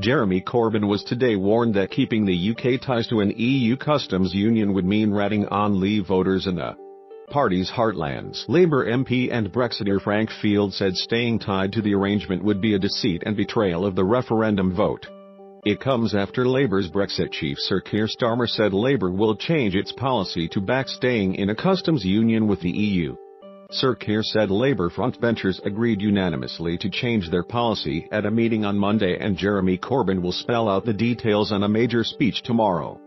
Jeremy Corbyn was today warned that keeping the UK ties to an EU customs union would mean ratting on Leave voters in the party's heartlands. Labour MP and Brexiteer Frank Field said staying tied to the arrangement would be a deceit and betrayal of the referendum vote. It comes after Labour's Brexit chief Sir Keir Starmer said Labour will change its policy to back staying in a customs union with the EU. Sir Keir said Labour frontbenchers agreed unanimously to change their policy at a meeting on Monday, and Jeremy Corbyn will spell out the details on a major speech tomorrow.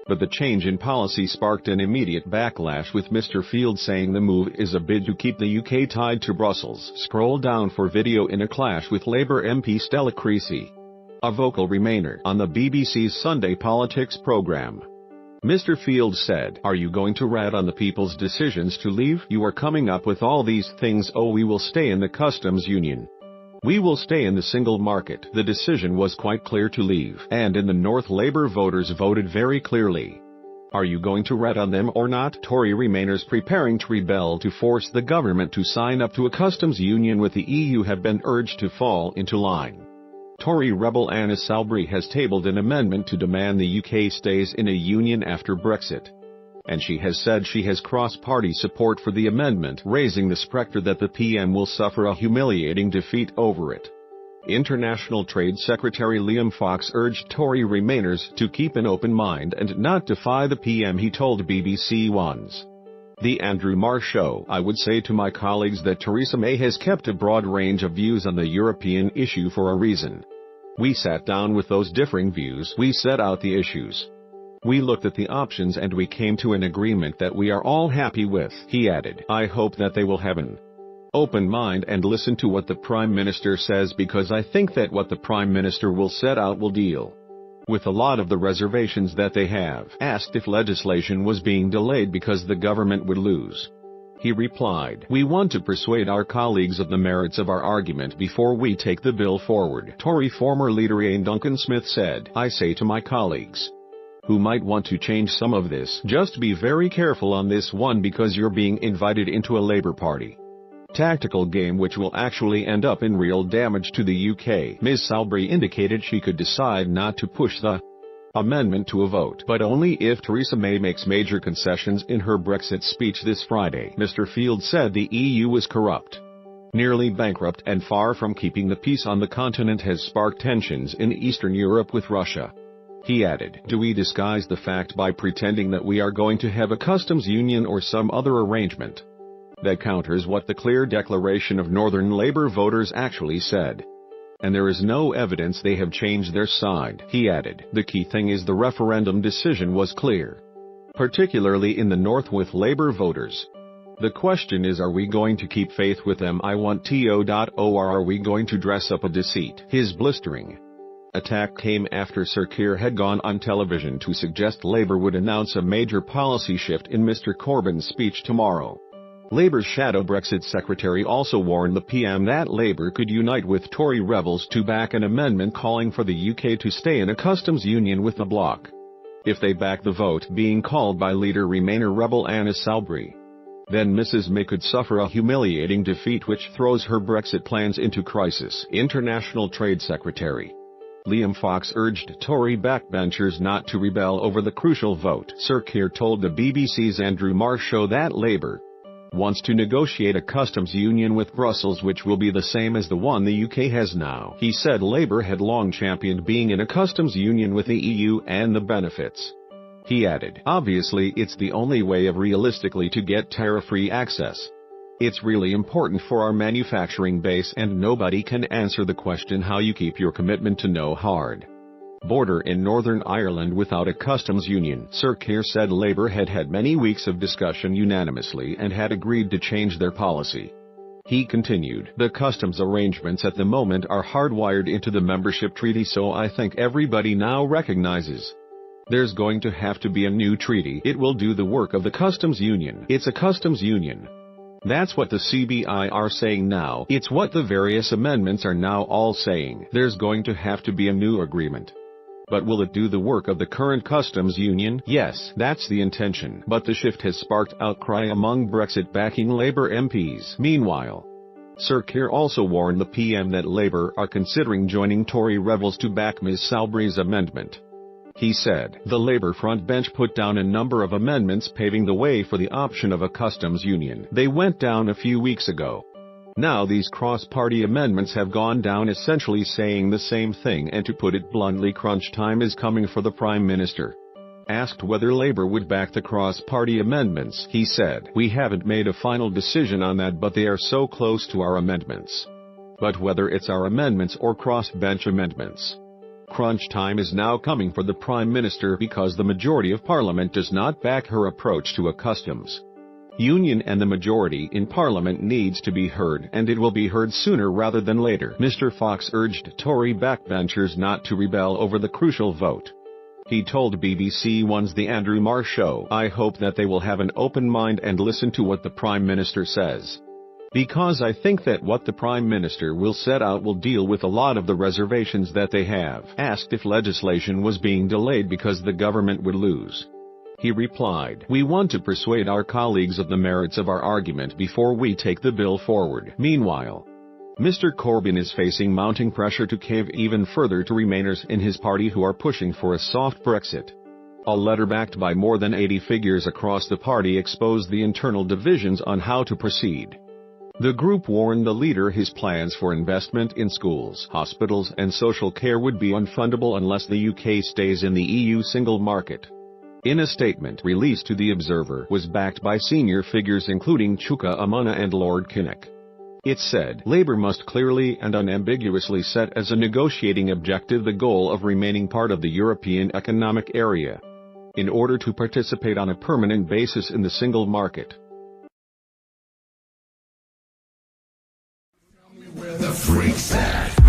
But the change in policy sparked an immediate backlash, with Mr. Field saying the move is a bid to keep the UK tied to Brussels. Scroll down for video in a clash with Labour MP Stella Creasy, a vocal Remainer, on the BBC's Sunday Politics programme. Mr. Field said, "Are you going to rat on the people's decisions to leave? You are coming up with all these things. Oh, we will stay in the customs union. We will stay in the single market." The decision was quite clear to leave, and in the North Labour voters voted very clearly. Are you going to rat on them or not? Tory Remainers preparing to rebel to force the government to sign up to a customs union with the EU have been urged to fall into line. Tory rebel Anna Soubry has tabled an amendment to demand the UK stays in a union after Brexit. And she has said she has cross-party support for the amendment, raising the spectre that the PM will suffer a humiliating defeat over it. International Trade Secretary Liam Fox urged Tory Remainers to keep an open mind and not defy the PM. He told BBC One's The Andrew Marr Show, "I would say to my colleagues that Theresa May has kept a broad range of views on the European issue for a reason. We sat down with those differing views, we set out the issues. We looked at the options and we came to an agreement that we are all happy with." He added, "I hope that they will have an open mind and listen to what the Prime Minister says, because I think that what the Prime Minister will set out will deal with a lot of the reservations that they have." Asked if legislation was being delayed because the government would lose, he replied, "We want to persuade our colleagues of the merits of our argument before we take the bill forward." Tory former leader Ian Duncan Smith said, "I say to my colleagues who might want to change some of this, just be very careful on this one, because you're being invited into a Labour Party tactical game which will actually end up in real damage to the UK." Ms. Soubry indicated she could decide not to push the amendment to a vote, but only if Theresa May makes major concessions. In her Brexit speech this Friday, Mr. Field said the EU was corrupt, nearly bankrupt, and far from keeping the peace on the continent has sparked tensions in Eastern Europe with Russia. He added, "Do we disguise the fact by pretending that we are going to have a customs union or some other arrangement that counters what the clear declaration of Northern Labour voters actually said? And there is no evidence they have changed their side." He added, "The key thing is the referendum decision was clear, particularly in the North with Labour voters. The question is, are we going to keep faith with them? I want to. Or are we going to dress up a deceit?" His blistering attack came after Sir Keir had gone on television to suggest Labour would announce a major policy shift in Mr. Corbyn's speech tomorrow. Labour's shadow Brexit secretary also warned the PM that Labour could unite with Tory rebels to back an amendment calling for the UK to stay in a customs union with the bloc, if they back the vote being called by leader Remainer rebel Anna Soubry. Then Mrs May could suffer a humiliating defeat which throws her Brexit plans into crisis. International Trade Secretary Liam Fox urged Tory backbenchers not to rebel over the crucial vote. Sir Keir told the BBC's Andrew Marr Show that Labour wants to negotiate a customs union with Brussels which will be the same as the one the UK has now. He said Labour had long championed being in a customs union with the EU and the benefits. He added, "Obviously it's the only way of realistically to get tariff-free access. It's really important for our manufacturing base, and nobody can answer the question how you keep your commitment to no hard border in Northern Ireland without a customs union." Sir Keir said Labour had had many weeks of discussion unanimously and had agreed to change their policy. He continued, "The customs arrangements at the moment are hardwired into the membership treaty, so I think everybody now recognizes there's going to have to be a new treaty. It will do the work of the customs union. It's a customs union. That's what the CBI are saying now. It's what the various amendments are now all saying. There's going to have to be a new agreement. But will it do the work of the current customs union? Yes, that's the intention. But the shift has sparked outcry among Brexit-backing Labour MPs. Meanwhile, Sir Keir also warned the PM that Labour are considering joining Tory rebels to back Ms Soubry's amendment. He said, "The Labour frontbench put down a number of amendments paving the way for the option of a customs union. They went down a few weeks ago. Now these cross-party amendments have gone down essentially saying the same thing, and to put it bluntly, crunch time is coming for the Prime Minister." Asked whether Labour would back the cross-party amendments, he said, "We haven't made a final decision on that, but they are so close to our amendments. But whether it's our amendments or cross-bench amendments, crunch time is now coming for the Prime Minister because the majority of Parliament does not back her approach to a customs union, and the majority in Parliament needs to be heard, and it will be heard sooner rather than later." Mr Fox urged Tory backbenchers not to rebel over the crucial vote. He told BBC One's The Andrew Marr Show, "I hope that they will have an open mind and listen to what the Prime Minister says. Because I think that what the Prime Minister will set out will deal with a lot of the reservations that they have." Asked if legislation was being delayed because the government would lose, he replied, "We want to persuade our colleagues of the merits of our argument before we take the bill forward." Meanwhile, Mr Corbyn is facing mounting pressure to cave even further to Remainers in his party who are pushing for a soft Brexit. A letter backed by more than 80 figures across the party exposed the internal divisions on how to proceed. The group warned the leader his plans for investment in schools, hospitals and social care would be unfundable unless the UK stays in the EU single market. In a statement released to The Observer, was backed by senior figures including Chuka Umunna and Lord Kinnock. It said, "Labour must clearly and unambiguously set as a negotiating objective the goal of remaining part of the European Economic Area in order to participate on a permanent basis in the single market." Where the freaks at?